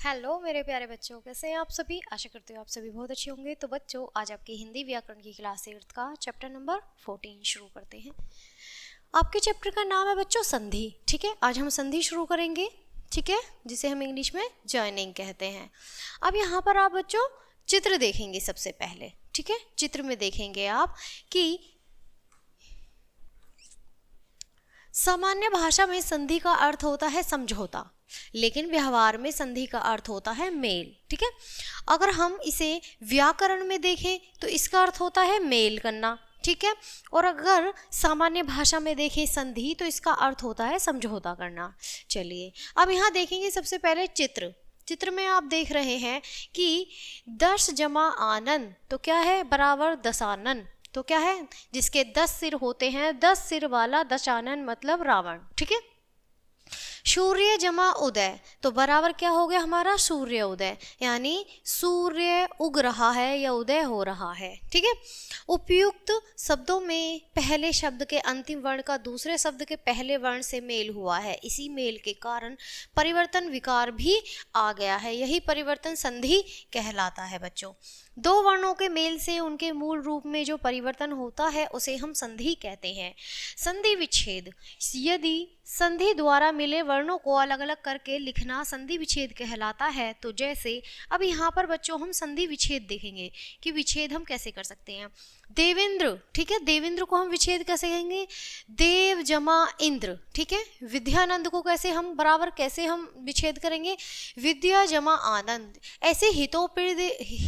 Hello मेरे प्यारे बच्चों, कैसे हैं आप सभी। आशा करते हो आप सभी बहुत अच्छे होंगे। तो बच्चों, आज आपकी हिंदी व्याकरण की क्लास 8 का चैप्टर नंबर 14 शुरू करते हैं। आपके चैप्टर का नाम है बच्चों संधि। ठीक है, आज हम संधि शुरू करेंगे। ठीक है, जिसे हम इंग्लिश में जॉइनिंग कहते हैं। अब यहाँ पर आप बच्चों चित्र देखेंगे सबसे पहले। ठीक है, चित्र में देखेंगे आप कि सामान्य भाषा में संधि का अर्थ होता है समझौता, लेकिन व्यवहार में संधि का अर्थ होता है मेल। ठीक है, अगर हम इसे व्याकरण में देखें तो इसका अर्थ होता है मेल करना। ठीक है, और अगर सामान्य भाषा में देखें संधि तो इसका अर्थ होता है समझौता करना। चलिए अब यहाँ देखेंगे सबसे पहले चित्र में आप देख रहे हैं कि 10 जमा आनंद तो क्या है, बराबर दशानन। तो क्या है, जिसके 10 सिर होते हैं, 10 सिर वाला दशानन मतलब रावण। ठीक है, सूर्य जमा उदय तो बराबर क्या हो गया हमारा, सूर्य उदय, यानी सूर्य उग रहा है या उदय हो रहा है। ठीक है, उपयुक्त शब्दों में पहले शब्द के अंतिम वर्ण का दूसरे शब्द के पहले वर्ण से मेल हुआ है। इसी मेल के कारण परिवर्तन विकार भी आ गया है। यही परिवर्तन संधि कहलाता है बच्चों। दो वर्णों के मेल से उनके मूल रूप में जो परिवर्तन होता है उसे हम संधि कहते हैं। संधि विच्छेद, यदि संधि द्वारा मिले वर्णों को अलग अलग करके लिखना संधि विच्छेद कहलाता है। तो जैसे अब यहाँ पर बच्चों हम संधि विच्छेद देखेंगे कि विच्छेद हम कैसे कर सकते हैं। देवेंद्र, ठीक है, देवेंद्र को हम विच्छेद कैसे कहेंगे, देव जमा इंद्र। ठीक है, विद्यानंद को कैसे हम बराबर कैसे हम विच्छेद करेंगे, विद्या जमा आनंद। ऐसे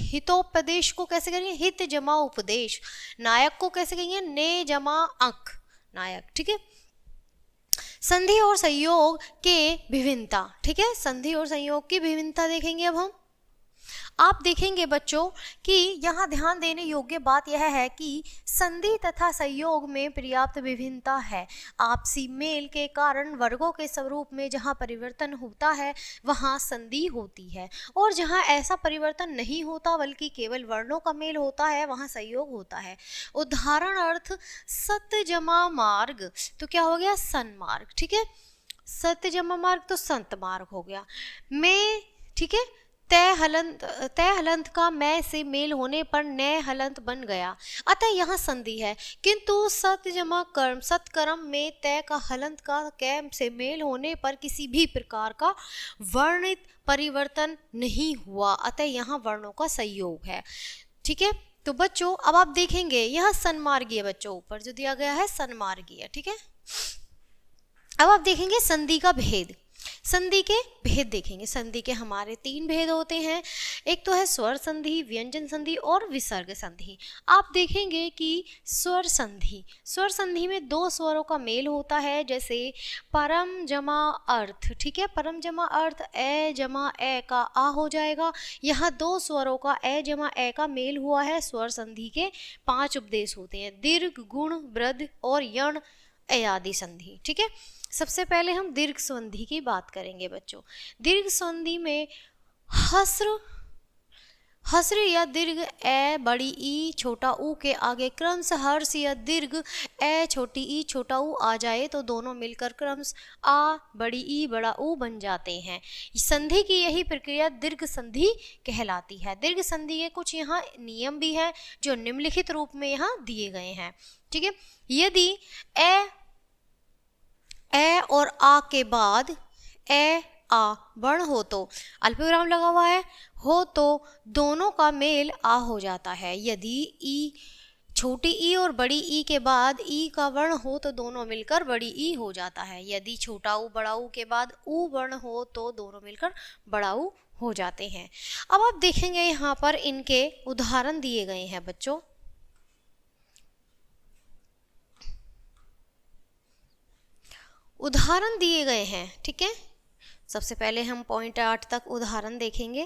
हितोपदेश को कैसे करेंगे, हित जमा उपदेश। नायक को कैसे कहेंगे, ने जमा अंक नायक। ठीक है, संधि और संयोग के विभिन्नता। ठीक है, संधि और संयोग की विभिन्नता देखेंगे। अब हम आप देखेंगे बच्चों कि यहाँ ध्यान देने योग्य बात यह है कि संधि तथा संयोग में पर्याप्त विभिन्नता है। आपसी मेल के कारण वर्गों के स्वरूप में जहाँ परिवर्तन होता है वहाँ संधि होती है, और जहाँ ऐसा परिवर्तन नहीं होता बल्कि केवल वर्णों का मेल होता है वहाँ संयोग होता है। उदाहरण अर्थ सत्य जमा मार्ग तो क्या हो गया, सन्मार्ग। ठीक है, सत्य जमा मार्ग तो संत मार्ग हो गया। मैं, ठीक है, तय हलंत का मैं से मेल होने पर नय हलंत बन गया, अतः यहाँ संधि है। किंतु सत जमा कर्म, सत्कर्म में तय का हलंत का कै से मेल होने पर किसी भी प्रकार का वर्णित परिवर्तन नहीं हुआ, अतः यहाँ वर्णों का संयोग है। ठीक है, तो बच्चों अब आप देखेंगे यह सन्मार्गीय, बच्चों ऊपर जो दिया गया है सन्मार्गीय। ठीक है, अब आप देखेंगे संधि का भेद। संधि के भेद देखेंगे। संधि के हमारे 3 भेद होते हैं। एक तो है स्वर संधि, व्यंजन संधि और विसर्ग संधि। आप देखेंगे कि स्वर संधि में 2 स्वरों का मेल होता है, जैसे परम जमा अर्थ। ठीक है, परम जमा अर्थ ए जमा ए का आ हो जाएगा। यहाँ 2 स्वरों का ए जमा ए का मेल हुआ है। स्वर संधि के 5 उपदेश होते हैं, दीर्घ, गुण, वृद्ध और यण आदि संधि। ठीक है, सबसे पहले हम दीर्घ संधि की बात करेंगे बच्चों। दीर्घ संधि में हस्र या दीर्घ ए बड़ी ई छोटा ऊ के आगे क्रमशः हर्ष या दीर्घ ए छोटी ई छोटा ऊ आ जाए तो दोनों मिलकर क्रमशः आ बड़ी ई बड़ा ऊ बन जाते हैं। संधि की यही प्रक्रिया दीर्घ संधि कहलाती है। दीर्घ संधि के कुछ यहाँ नियम भी हैं जो निम्नलिखित रूप में यहाँ दिए गए हैं। ठीक है, यदि ए और आ के बाद ए आ वर्ण हो तो अल्पविराम लगा हुआ है हो तो दोनों का मेल आ हो जाता है। यदि ई छोटी ई और बड़ी ई के बाद ई का वर्ण हो तो दोनों मिलकर बड़ी ई हो जाता है। यदि छोटा ऊ बड़ा ऊ के बाद ऊ वर्ण हो तो दोनों मिलकर बड़ा ऊ हो जाते हैं। अब आप देखेंगे यहाँ पर इनके उदाहरण दिए गए हैं बच्चों। उदाहरण दिए गए हैं। ठीक है, सबसे पहले हम पॉइंट 8 तक उदाहरण देखेंगे।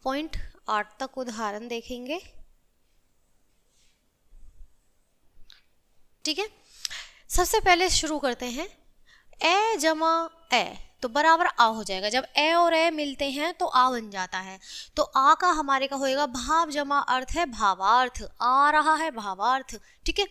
पॉइंट 8 तक उदाहरण देखेंगे। ठीक है, सबसे पहले शुरू करते हैं। ए जमा ए तो बराबर आ हो जाएगा। जब ए और ए मिलते हैं तो आ बन जाता है। तो आ का हमारे का होएगा भाव जमा अर्थ है भावार्थ, आ रहा है भावार्थ। ठीक है,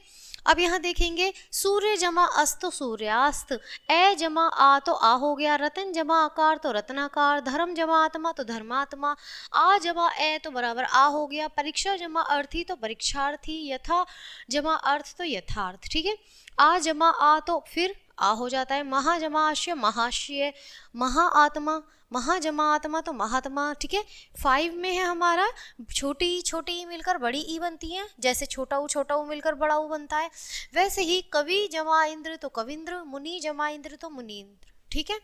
अब यहाँ देखेंगे सूर्य जमा अस्त तो सूर्यास्त, ए जमा आ तो आ हो गया, रतन जमा आकार तो रत्नाकार, धर्म जमा आत्मा तो धर्मात्मा, आ जमा ए तो बराबर आ हो गया, परीक्षा जमा अर्थी तो परीक्षार्थी, यथा जमा अर्थ तो यथार्थ। ठीक है, आ जमा आ तो फिर आ हो जाता है, महा जमा आशय महाशय, महा आत्मा, महा जमा आत्मा तो महात्मा। ठीक है, 5 में है हमारा छोटी ई मिलकर बड़ी ई बनती है, जैसे छोटा ऊ मिलकर बड़ा ऊ बनता है, वैसे ही कवि जमा इंद्र तो कविंद्र, मुनि जमा इंद्र तो मुनीन्द्र। ठीक है,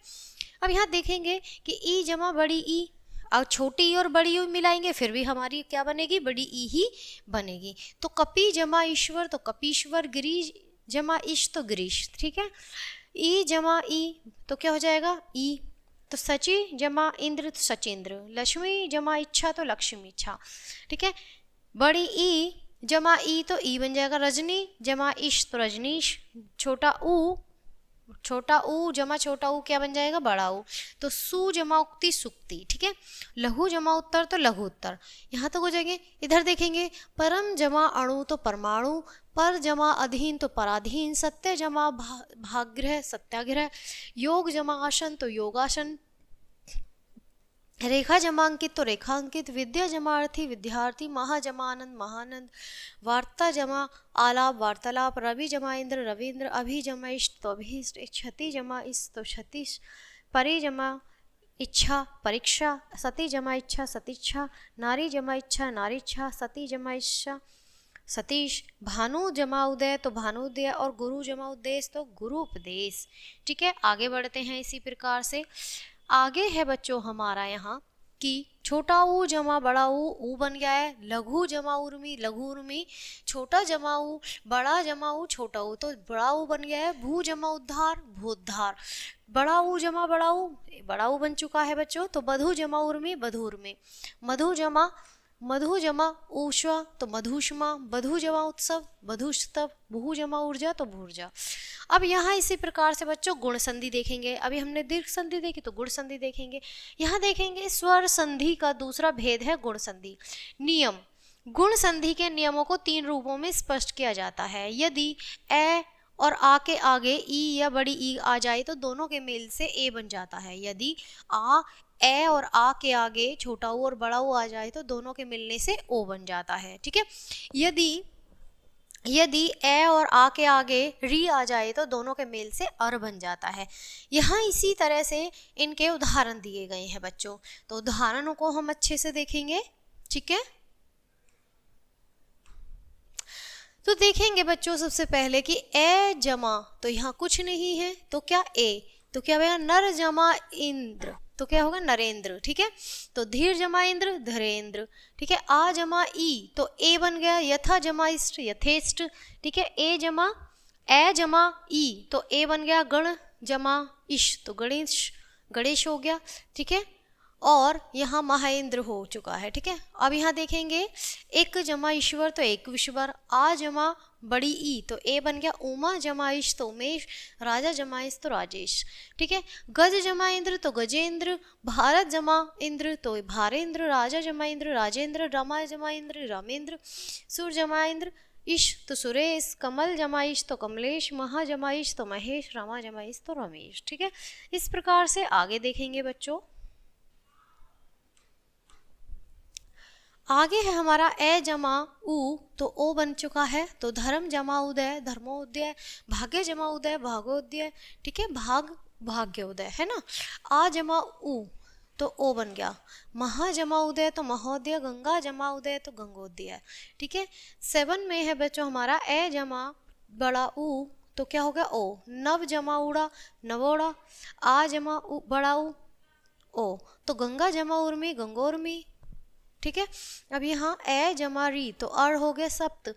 अब यहाँ देखेंगे कि ई जमा बड़ी ई, और छोटी ई और बड़ी ई मिलाएंगे फिर भी हमारी क्या बनेगी, बड़ी ई ही बनेगी। तो कपि जमा ईश्वर तो कपीश्वर, गिरीश जमा ईश तो गिरीश। ठीक है, ई जमा ई तो क्या हो जाएगा, ई। तो सची जमा इंद्र तो सचेंद्र, लक्ष्मी जमा इच्छा तो लक्ष्मी इच्छा। ठीक है, बड़ी ई जमा ई तो ई बन जाएगा, रजनी जमा इश तो रजनीश, छोटा ऊ जमा छोटा ऊ क्या बन जाएगा, बड़ा ऊ। तो सु जमा उक्ति सुक्ति। ठीक है, लघु जमा उत्तर तो लघु उत्तर। यहाँ तक हो जाएंगे। इधर देखेंगे परम जमा अणु तो परमाणु, पर जमा अधीन तो पराधीन, सत्य जमा भाग्रह सत्याग्रह, योग जमा आसन तो योगासन, रेखा जमा अंकित तो रेखांकित, विद्या जमा अर्थी विद्यार्थी, महा जमा आनंद महानंद, वार्ता जमा आलाप वार्तालाप, रवि जमा इंद्र रविंद्र, अभि जमा इष्ट तो अभीष्ट, क्षति जमा इस तो क्षतिश, परि जमा इच्छा परीक्षा, सती जमा इच्छा सतीच्छा, नारी जमा इच्छा नारीच्छा, सती जमा इच्छा सतीश, भानु जमा उदय तो भानुदय, और गुरु जमा उद्देश्य तो गुरु उपदेश। ठीक है, आगे बढ़ते हैं। इसी प्रकार से आगे है बच्चों हमारा यहाँ कि छोटा ऊ जमा बड़ा ऊ बन गया है, लघु जमा उर्मी लघु उर्मी, छोटा जमा ऊ बड़ा जमा ऊ छोटा ऊ तो बड़ा ऊ बन गया है, भू जमा उद्धार भूद्धार, बड़ा ऊ जमा बड़ा ऊ बन चुका है बच्चों। तो बधु जमा उर्मी बधु उर्मी, मधु जमा ऊष्मा तो मधुष्मा, बधु जमा उत्सव बधुस्तव, भू जमा ऊर्जा तो भूर्जा। अब यहाँ इसी प्रकार से बच्चों गुण संधि देखेंगे। अभी हमने दीर्घ संधि देखी तो गुण संधि देखेंगे। यहाँ देखेंगे स्वर संधि का दूसरा भेद है गुण संधि। नियम, गुण संधि के नियमों को 3 रूपों में स्पष्ट किया जाता है। यदि ए और आ के आगे ई या बड़ी ई आ जाए तो दोनों के मेल से ए बन जाता है। यदि ए और आ के आगे छोटा ऊ और बड़ा ऊ आ जाए तो दोनों के मिलने से ओ बन जाता है। ठीक है, यदि ए और आ के आगे री आ जाए तो दोनों के मेल से अर बन जाता है। यहाँ इसी तरह से इनके उदाहरण दिए गए हैं बच्चों, तो उदाहरणों को हम अच्छे से देखेंगे। ठीक है, तो देखेंगे बच्चों सबसे पहले कि ए जमा तो यहाँ कुछ नहीं है तो क्या ए, तो क्या होगा नर जमा इंद्र तो क्या होगा नरेंद्र। ठीक है, तो धीर जमा इंद्र धरेंद्र। ठीक है, आ जमा ई तो ए बन गया, यथा जमा इष्ट यथेष्ट। ठीक है, ए जमा ई तो ए बन गया, गण जमा इश तो गणेश हो गया। ठीक है, और यहाँ महेंद्र हो चुका है। ठीक है, अब यहाँ देखेंगे एक जमा ईश्वर तो एक ईश्वर, आ जमा बड़ी ई तो ए बन गया, उमा जमा ईश तो उमेश, राजा जमा इस तो राजेश। ठीक है, गज जमा इंद्र तो गजेंद्र, भारत जमा इंद्र तो भारेंद्र, राजा जमा इंद्र राजेंद्र, रमा जमा इंद्र रामेंद्र, सुर जमा इंद्र इश तो सुरेश, कमल जमाइश तो कमलेश, महा जमाइश तो महेश, रमा जमाइश तो रमेश। ठीक है, इस प्रकार से आगे देखेंगे बच्चों। आगे है हमारा ए जमा उ तो ओ बन चुका है, तो धर्म जमा उदय धर्मोदय, भाग्य जमा उदय भागोदय। ठीक है, भाग्योदय है ना। आ जमा उ तो ओ बन गया, महा जमा उदय तो महोदय, गंगा जमा उदय तो गंगोदय। ठीक है, 7 में है बच्चों हमारा ए जमा बड़ा उ तो क्या हो गया ओ, नव जमा उड़ा नवोड़ा, आ जमा बड़ा ओ तो गंगा जमा उर्मी गंगोर्मी। ठीक है, अब यहाँ ए जमा री तो अर हो गया सप्त,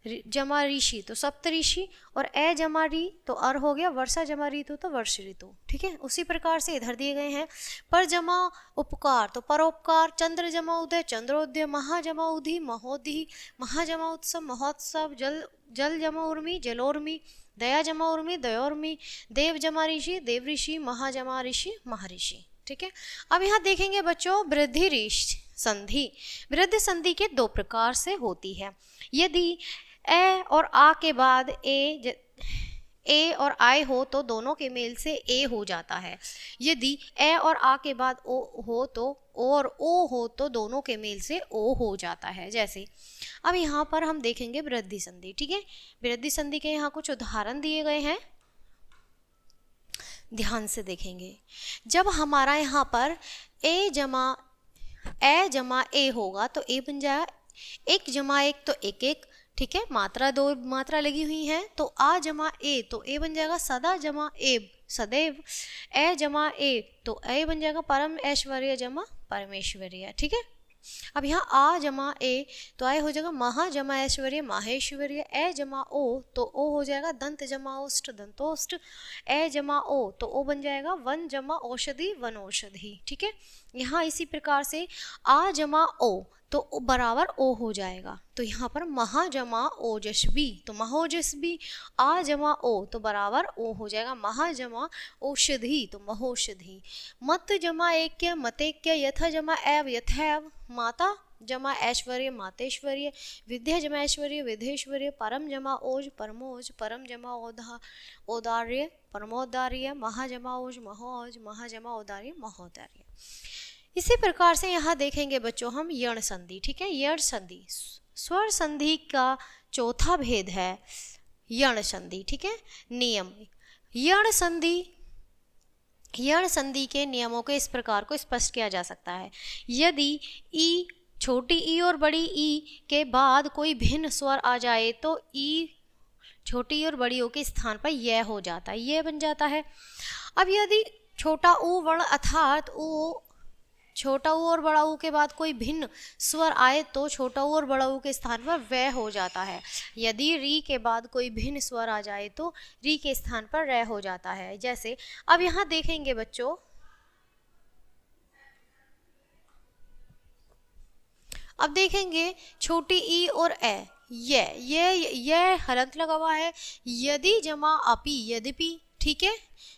जमा ऋषि तो सप्त ऋषि, और ए जमा री तो अर हो गया वर्षा जमा ऋतु तो वर्ष ऋतु। ठीक है, उसी प्रकार से इधर दिए गए हैं पर जमा उपकार तो परोपकार, चंद्र जमा उदय चंद्रोदय, महा जमा उधि महोदि, महा जमा उत्सव महोत्सव, जल जमा उर्मी जलोर्मी, दया जमा उर्मी दयोर्मी, देव जमा ऋषि देव ऋषि, महा जमा ऋषि महर्षि। ठीक है, अब यहाँ देखेंगे बच्चों वृद्धि संधि। वृद्धि संधि के 2 प्रकार से होती है। यदि ए और आ के बाद ए और आई हो तो दोनों के मेल से ए हो जाता है। यदि ए और आ के बाद ओ हो तो ओ और ओ हो तो दोनों के मेल से ओ हो जाता है। जैसे अब यहाँ पर हम देखेंगे वृद्धि संधि, ठीक है। वृद्धि संधि के यहाँ कुछ उदाहरण दिए गए हैं, ध्यान से देखेंगे। जब हमारा यहाँ पर ए जमा ए होगा तो ए बन जाएगा 1 जमा 1 तो 1 1, ठीक है। मात्रा 2 मात्रा लगी हुई है तो आ जमा ए तो ए बन जाएगा सदा जमा एब सदैव। ए जमा ए तो ए बन जाएगा परम ऐश्वर्य जमा परमेश्वर्य, ठीक है। अब यहाँ आ जमा ए तो आए हो जाएगा महा जमा ऐश्वर्य माहेश्वर्य। ए जमा ओ तो ओ हो जाएगा दंत जमा ओष्ठ दंतोष्ठ। ए जमा ओ तो ओ बन जाएगा वन जमा औषधि वनौषधि, ठीक है। यहाँ इसी प्रकार से आ जमा ओ तो ओ बराबर ओ हो जाएगा, तो यहाँ पर महा जमा ओजस्वी तो महोजस्वी। आ जमा ओ तो बराबर ओ हो जाएगा महा जमा औषधि तो महोषधि। मत जमा ऐक्य मतेक्य। यथ जमा एव यथैव। माता जमा ऐश्वर्य मातेश्वर्य। विद्या जमा ऐश्वर्य विधेश्वर्य। परम जमा ओज परमोज। परम जमा औदार्य परमोदार्य। महा जमा ओज महोज। महा जमा औदार्य महोदार्य। इसी प्रकार से यहाँ देखेंगे बच्चों हम यण संधि, ठीक है। यण संधि स्वर संधि का चौथा भेद है यण संधि, ठीक है। नियम यण संधि के नियमों के इस प्रकार को स्पष्ट किया जा सकता है। यदि ई छोटी ई और बड़ी ई के बाद कोई भिन्न स्वर आ जाए तो ई छोटी और बड़ी ओ के स्थान पर यह हो जाता है, यह बन जाता है। अब यदि छोटा ऊ वर्ण अर्थात ऊ छोटा ऊ और बड़ा ऊ के बाद कोई भिन्न स्वर आए तो छोटा ऊ और बड़ा ऊ के स्थान पर वह हो जाता है। यदि री के बाद कोई भिन्न स्वर आ जाए तो री के स्थान पर रह हो जाता है। जैसे अब यहाँ देखेंगे बच्चों, अब देखेंगे छोटी ई और ए ये हलंत लगा हुआ है। यदि जमा अपी यद्यपि, ठीक है।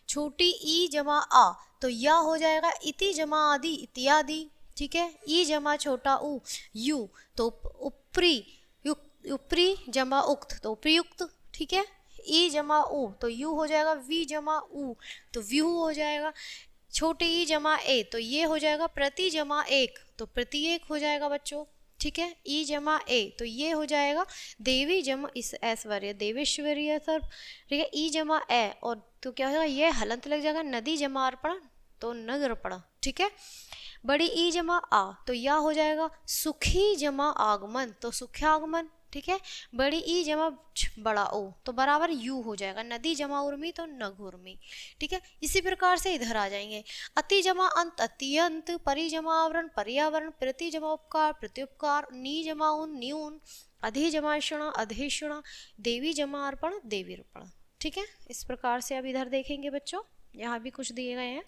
छोटी ई जमा आ तो या हो जाएगा इति जमा आदि इत्यादि, ठीक है। ई जमा छोटा ऊ यू तो उपरी जमा उक्त तो उपयुक्त, ठीक है। ई जमा ऊ तो यू हो जाएगा। वी जमा ऊ तो व्यू हो जाएगा। छोटे ई जमा ए तो ये हो जाएगा। प्रति जमा एक तो प्रत्येक हो जाएगा बच्चों, ठीक है। ई जमा ए तो ये हो जाएगा देवी जमा इस ऐश्वर्य देवेश्वर्य सब, ठीक है। ई जमा ए और तो क्या होगा ये हलंत लग जाएगा। नदी जमा अर्पण तो नगरपण, ठीक है। बड़ी ई जमा आ तो या हो जाएगा। सुखी जमा आगमन तो सुख्यागमन, ठीक है। बड़ी ई जमा बड़ा ओ तो बराबर यू हो जाएगा। नदी जमा उर्मी तो नगुर्मी, ठीक है। इसी प्रकार से इधर आ जाएंगे। अति जमा अंत अत्यंत। परि जमा आवरण पर्यावरण। प्रति जमा उपकार प्रत्युपकार। नी जमा उन न्यून। अधि जमा क्षण अधिक्षण। देवी जमा अर्पण देवीर्पण, ठीक है। इस प्रकार से अब इधर देखेंगे बच्चों, यहाँ भी कुछ दिए गए हैं।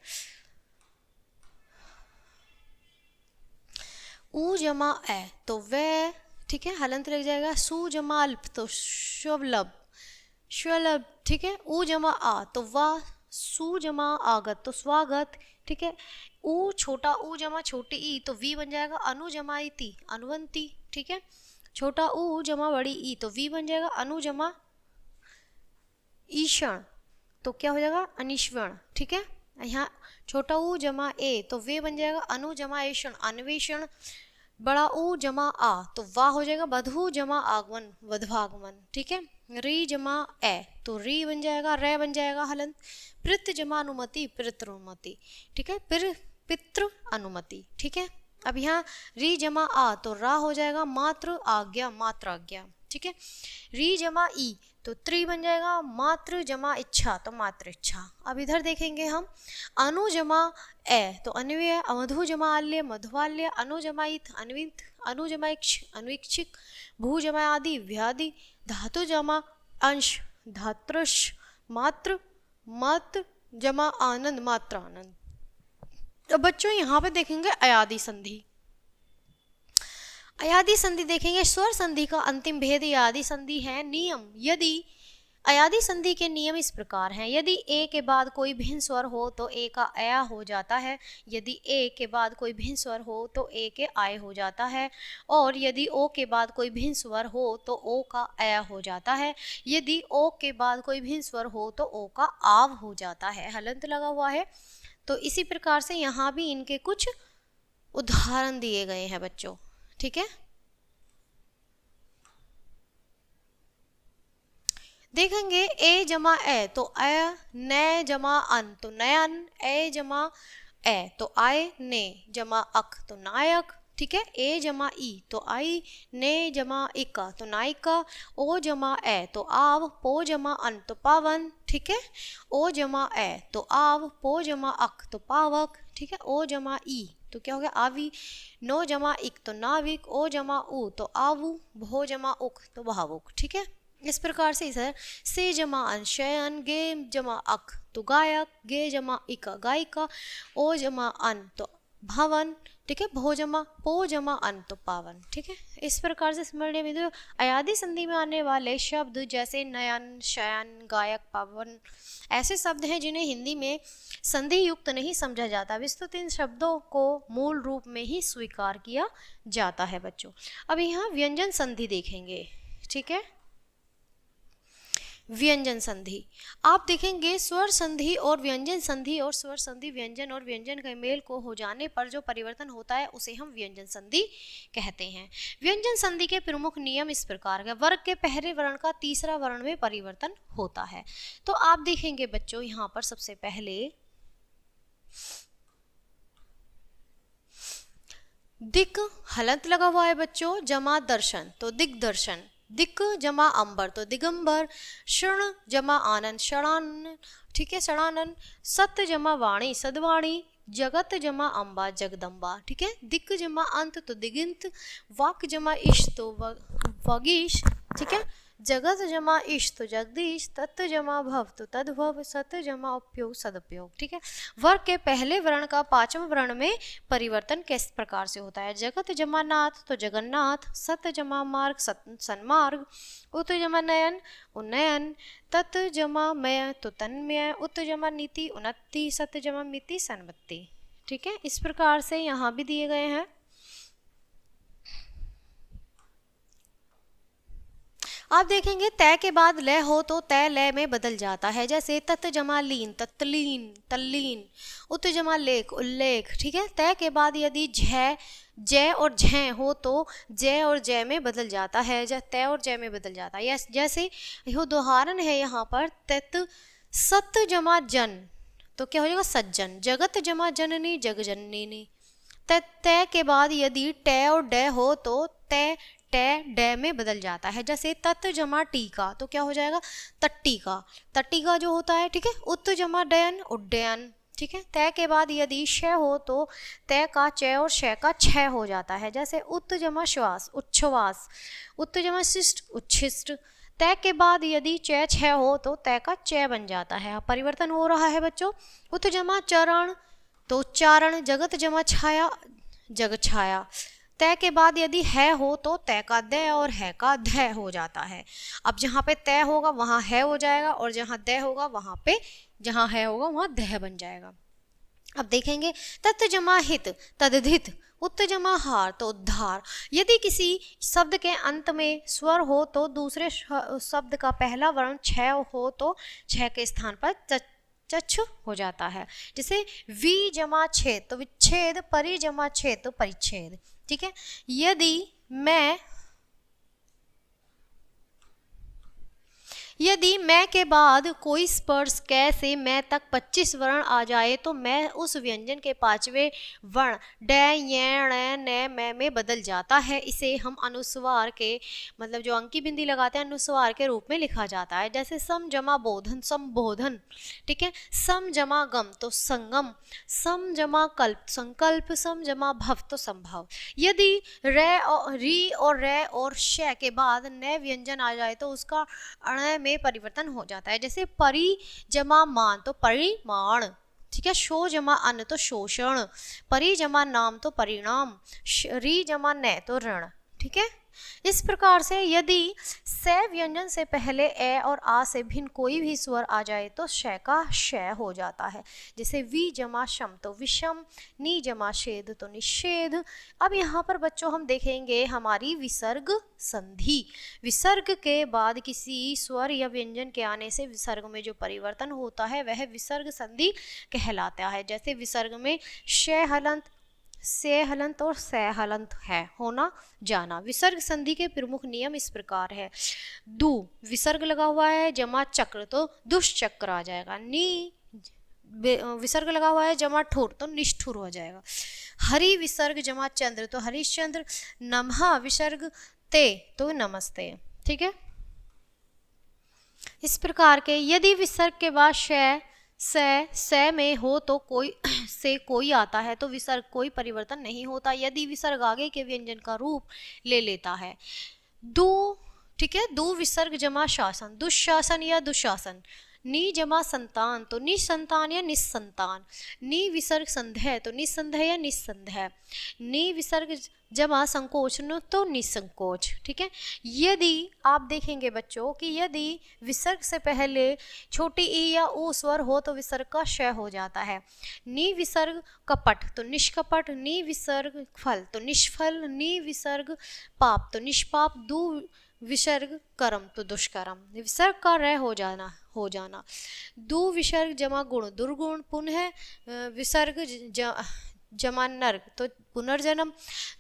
ऊ जमा ए तो वह, ठीक है, हलंत लग जाएगा। सु जमा अल्प तो शुवलभ श्वलभ, ठीक है। ऊ जमा आ तो वाह। सु जमा आगत तो स्वागत, ठीक है। ऊ छोटा ऊ जमा छोटी ई तो वी बन जाएगा। अनु जमा इति अनुवंती, ठीक है। छोटा ऊ जमा बड़ी ई तो वी बन जाएगा। अनु जमा ईषण तो क्या हो जाएगा अनिश्वण, ठीक है। यहाँ छोटा ऊ जमा ए तो वे बन जाएगा। अनु जमा ऐषण अन्वेषण। बड़ा ऊ जमा आ तो वाह हो जाएगा। वधु जमा आगमन वधवागमन, ठीक है। री जमा ए तो री बन जाएगा। रे बन जाएगा हलंत। पितृ जमा अनुमति पितृनुमति, ठीक है। पितृ अनुमति, ठीक है। अब यहाँ री जमा आ तो रा हो जाएगा। मातृ आज्ञा मात्र आज्ञा, ठीक है। री जमा ई तो त्रि बन जाएगा। मातृ जमा इच्छा तो मातृ इच्छा। अब इधर देखेंगे हम। अनु जमा ए तो अन्वय। मधु जमा आल्य मधुवाल्य। अनु जमा इत अन्वित। अनु जमा इक्ष अन्वीक्षिक। भू जमा आदि व्याधि। धातु जमा अंश धातृश। मात्र मत जमा आनंद मात्र आनंद। तो बच्चों यहाँ पे देखेंगे अयादि संधि। अयादि संधि देखेंगे। स्वर संधि का अंतिम भेद अयादि संधि है। नियम यदि अयादी संधि के नियम इस प्रकार हैं। यदि ए के बाद कोई भिन्न स्वर हो तो ए का अया हो जाता है, यदि ए के बाद कोई भिन्न स्वर हो तो ए के आय हो जाता है, और यदि ओ के बाद कोई भिन्न स्वर हो तो ओ का अया हो जाता है, यदि ओ के बाद कोई भिन्न स्वर हो तो ओ का आव हो जाता है। हलंत लगा हुआ है। तो इसी प्रकार से यहाँ भी इनके कुछ उदाहरण दिए गए हैं बच्चों, ठीक है। देखेंगे ए जमा ए तो अ, न जमा अन तो नयन, ए जमा ए तो आय, ने जमा अक तो नायक, ठीक है। ए जमा ई तो आई, ने जमा इका तो नायिका, ओ जमा ए तो आव, पो जमा अन तो पावन, ठीक है। ओ जमा ए तो आव, पो जमा अक तो पावक, ठीक है। ओ जमा ई तो क्या हो गया आवी, नो जमा इक तो नाविक, ओ जमा ऊ तो आवू, भो जमा उक तो भावुक, ठीक है। इस प्रकार से सर से जमा अन शयन, गे जमा अक तो गायक, गे जमा इका गायिका, ओ जमा अन तो भवन, ठीक है। भो जमा पो जमा अन तो पावन, ठीक है। इस प्रकार से स्मरणीय बिंदु अयादी संधि में आने वाले शब्द जैसे नयन, शयन, गायक, पावन ऐसे शब्द हैं जिन्हें हिंदी में संधि युक्त नहीं समझा जाता, विस्तृत इन शब्दों को मूल रूप में ही स्वीकार किया जाता है बच्चों। अब यहाँ व्यंजन संधि देखेंगे, ठीक है। व्यंजन संधि आप देखेंगे स्वर संधि और व्यंजन संधि, और स्वर संधि व्यंजन और व्यंजन के मेल को हो जाने पर जो परिवर्तन होता है उसे हम व्यंजन संधि कहते हैं। व्यंजन संधि के प्रमुख नियम इस प्रकार के, वर्ग के पहले वर्ण का तीसरा वर्ण में परिवर्तन होता है। तो आप देखेंगे बच्चों यहाँ पर सबसे पहले दिक हलंत लगा हुआ है बच्चों, जमा दर्शन तो दिग्दर्शन, दिक जमा अंबर तो दिगंबर, क्षण जमा आनंद षणानन, ठीक है षणानन, सत जमा वाणी सदवाणी, जगत जमा अम्बा जगदम्बा, ठीक है। दिक जमा अंत तो दिगिंत, वाक जमा इश तो वगीश, ठीक है। जगत जमा इश तो जगदीश, तत् जमा भव तो तद्भव, सत जमा उपयोग सदुपयोग, ठीक है। वर्ग के पहले वर्ण का पांचवें वर्ण में परिवर्तन किस प्रकार से होता है। जगत जमा नाथ तो जगन्नाथ, सत जमा मार्ग सन्मार्ग, उत जमा नयन उन्नयन, तत् जमा मय तो तन्मय, उत जमा नीति उन्नति, सत जमा मिति सन्मति, ठीक है। इस प्रकार से यहाँ भी दिए गए हैं। आप देखेंगे तय के बाद लय हो तो तय लय में बदल जाता है, जैसे तत् जमा लीन तत्लीन तल्लीन, उत जमा लेख उल्लेख, ठीक है। तय के बाद यदि झय जय और झय हो तो जय और जय में बदल जाता है, तय और जय में बदल जाता है। जैसे यह उदाहरण है यहाँ पर, तत् सत जमा जन तो क्या हो जाएगा सज्जन, जगत जमा जननी जगजननी। तय के बाद यदि ट और ड हो तो तय ट ड में बदल जाता है, जैसे तत् जमा टीका तो क्या हो जाएगा तट्टिका, तट्टिका जो होता है, ठीक है। उत जमा डयन उड्डयन, ठीक है। तय के बाद यदि श हो तो तय का च और श का छ हो जाता है, जैसे उत जमा श्वास उच्छ्वास, उत जमा शिष्ट उच्छिष्ट। तय के बाद यदि च छ हो तो तय का च बन जाता है, परिवर्तन हो रहा है बच्चों। उत जमा चरण तो उच्चारण, जगत जमा छाया जग छाया। तय के बाद यदि है हो तो तय का द और है का ध हो जाता है। अब जहाँ पे तय होगा वहाँ है हो जाएगा, और जहाँ द होगा वहाँ पे जहाँ है होगा वहाँ दह बन जाएगा। अब देखेंगे तत् जमा हित तदधित, उत जमा हार तो उद्धार। यदि किसी शब्द के अंत में स्वर हो तो दूसरे शब्द का पहला वर्ण छ हो तो छ के स्थान पर चच्छ हो जाता है, जैसे वि जमा छेद तो विच्छेद, परि जमा छेद तो परिच्छेद, ठीक है। यदि मैं के बाद कोई स्पर्श कै से मैं तक 25 वर्ण आ जाए तो मैं उस व्यंजन के पांचवें वर्ण ड य ण न मैं में बदल जाता है। इसे हम अनुस्वार के मतलब जो अंकी बिंदी लगाते हैं अनुस्वार के रूप में लिखा जाता है, जैसे सम जमा बोधन संबोधन, ठीक है। सम जमा गम तो संगम, सम जमा कल्प संकल्प, सम जमा भव तो संभव। यदि रे और री और रे और श के बाद न व्यंजन आ जाए तो उसका अण में परिवर्तन हो जाता है, जैसे परि जमा मान तो परिमाण, ठीक है। शो जमा अन्न तो शोषण, परि जमा नाम तो परिणाम, री जमा न तो ऋण, ठीक है। इस प्रकार से यदि से व्यंजन से पहले ए और आ से भिन्न कोई भी स्वर आ जाए तो श का श हो जाता है। जैसे वी जमा शम तो विषम, नी जमा शेद तो निषेध। अब यहाँ पर बच्चों हम देखेंगे हमारी विसर्ग संधि। विसर्ग के बाद किसी स्वर या व्यंजन के आने से विसर्ग में जो परिवर्तन होता है वह विसर्ग संधि कहलाता है। जैसे विसर्ग में श हलंत, से हलंत और से हलंत है, होना जाना। विसर्ग संधि के प्रमुख नियम इस प्रकार है। दु विसर्ग लगा हुआ है जमा चक्र तो दुष्चक्र आ जाएगा। नी विसर्ग लगा हुआ है जमा ठुर तो निष्ठुर हो जाएगा। हरि विसर्ग जमा चंद्र तो हरिश्चंद्र। नमः विसर्ग ते तो नमस्ते। ठीक है, इस प्रकार के यदि विसर्ग के बाद से में हो तो कोई से कोई आता है तो विसर्ग कोई परिवर्तन नहीं होता। यदि विसर्ग आगे के व्यंजन का रूप ले लेता है। दु, ठीक है, दु विसर्ग जमा शासन, दुशासन या दुशासन। नी जमा संतान तो निसंतान या निस्संतान। नी विसर्ग संदेह तो निसंदेह या निस्संदेह। नी विसर्ग जमा संकोच तो निसंकोच। ठीक है, यदि आप देखेंगे बच्चों कि यदि विसर्ग से पहले छोटी ई या ऊ स्वर हो तो विसर्ग का श हो जाता है। नी विसर्ग कपट तो निष्कपट। नी विसर्ग फल तो निष्फल। नी विसर्ग पाप तो निष्पाप। दु विसर्ग कर्म तो दुष्कर्म। विसर्ग का र हो जाना। दु विसर्ग जमा गुण दुर्गुण। पुनः विसर्ग जमा नर्क तो पुनर्जन्म।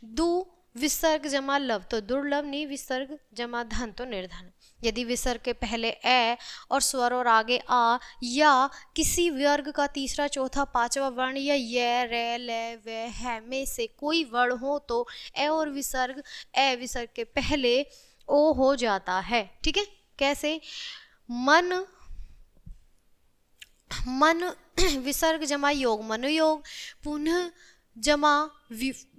दु विसर्ग जमा लव तो दुर्लभ। नी विसर्ग जमा धन तो निर्धन। यदि विसर्ग के पहले ए और स्वर और आगे आ या किसी वर्ग का तीसरा चौथा पांचवा वर्ण या य रे ले वे है में से कोई वर्ण हो तो ए और विसर्ग ए विसर्ग के पहले ओ हो जाता है। ठीक है, कैसे? मन विसर्ग जमा योग मनोयोग। पुनः जमा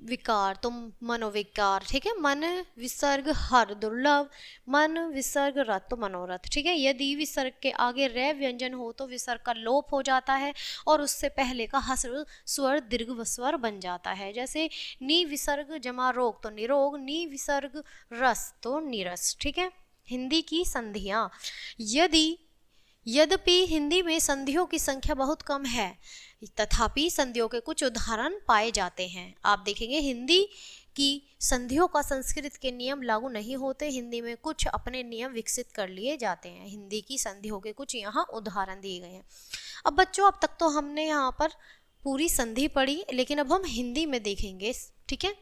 विकार तो मनोविकार। ठीक है, मन विसर्ग हर दुर्लभ। मन विसर्ग रथ तो मनोरथ। ठीक है, यदि विसर्ग के आगे रे व्यंजन हो तो विसर्ग का लोप हो जाता है और उससे पहले का हस्र स्वर दीर्घ स्वर बन जाता है। जैसे नी विसर्ग जमा रोग तो निरोग। नी विसर्ग रस तो नीरस। ठीक है, हिंदी की संधियां। यद्यपि हिंदी में संधियों की संख्या बहुत कम है तथापि संधियों के कुछ उदाहरण पाए जाते हैं। आप देखेंगे हिंदी की संधियों का संस्कृत के नियम लागू नहीं होते। हिंदी में कुछ अपने नियम विकसित कर लिए जाते हैं। हिंदी की संधियों के कुछ यहाँ उदाहरण दिए गए हैं। अब बच्चों अब तक तो हमने यहाँ पर पूरी संधि पढ़ी, लेकिन अब हम हिंदी में देखेंगे। ठीक है,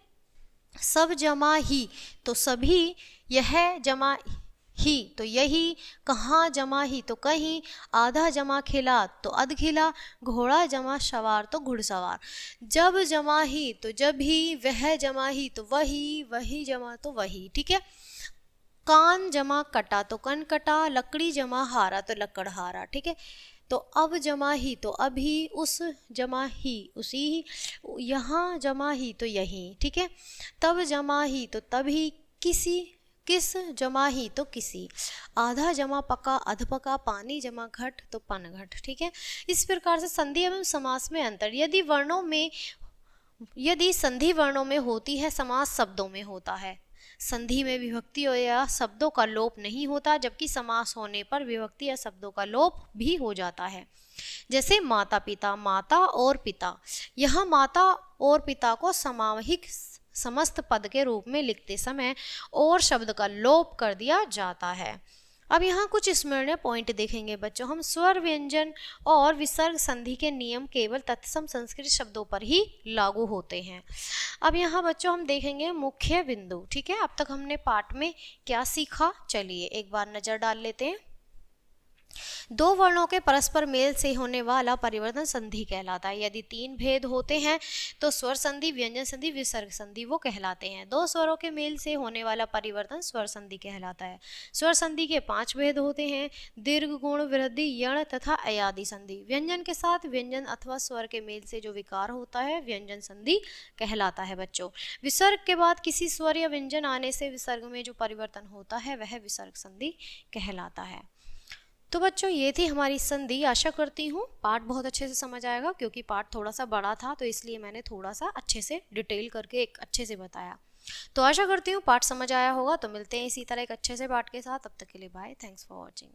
सब जमा ही तो सभी, यह जमा ही तो यही, कहाँ जमा ही तो कहीं, आधा जमा खिला तो अधखिला, घोड़ा जमा सवार तो घुड़सवार, जब जमा ही तो जब ही, वह जमा ही तो वही, वही जमा तो वही। ठीक है, कान जमा कटा तो कन कटा, लकड़ी जमा हारा तो लकड़हारा। ठीक है, तो अब जमा ही तो अभी, उस जमा ही उसी, यहाँ जमा ही तो यही। ठीक है, तब जमा ही तो तभी, किस जमा ही तो किसी, आधा जमा पका अधपका, पानी जमा घट तो पनघट। ठीक है, इस प्रकार से संधि एवं समास में अंतर। यदि संधि वर्णों में होती है, समास शब्दों में होता है। संधि में विभक्ति या शब्दों का लोप नहीं होता, जबकि समास होने पर विभक्ति या शब्दों का लोप भी हो जाता है। जैसे माता पिता, माता और पिता। यहाँ माता और पिता को सामाहिक समस्त पद के रूप में लिखते समय और शब्द का लोप कर दिया जाता है। अब यहाँ कुछ स्मरणीय पॉइंट देखेंगे बच्चों हम। स्वर व्यंजन और विसर्ग संधि के नियम केवल तत्सम संस्कृत शब्दों पर ही लागू होते हैं। अब यहाँ बच्चों हम देखेंगे मुख्य बिंदु। ठीक है, अब तक हमने पाठ में क्या सीखा, चलिए एक बार नजर डाल लेते हैं। दो वर्णों के परस्पर मेल से होने वाला परिवर्तन संधि कहलाता है। यदि तीन भेद होते हैं तो स्वर संधि, व्यंजन संधि, विसर्ग संधि वो कहलाते हैं। दो स्वरों के मेल से होने वाला परिवर्तन स्वर संधि कहलाता है। स्वर संधि के 5 भेद होते हैं: दीर्घ, गुण, वृद्धि, यण तथा अयादि संधि। व्यंजन के साथ व्यंजन अथवा स्वर के मेल से जो विकार होता है व्यंजन संधि कहलाता है बच्चों। विसर्ग के बाद किसी स्वर या व्यंजन आने से विसर्ग में जो परिवर्तन होता है वह विसर्ग संधि कहलाता है। तो बच्चों ये थी हमारी संधि। आशा करती हूँ पाठ बहुत अच्छे से समझ आएगा, क्योंकि पाठ थोड़ा सा बड़ा था तो इसलिए मैंने थोड़ा सा अच्छे से डिटेल करके एक अच्छे से बताया। तो आशा करती हूँ पाठ समझ आया होगा। तो मिलते हैं इसी तरह एक अच्छे से पाठ के साथ, तब तक के लिए बाय, थैंक्स फॉर वॉचिंग।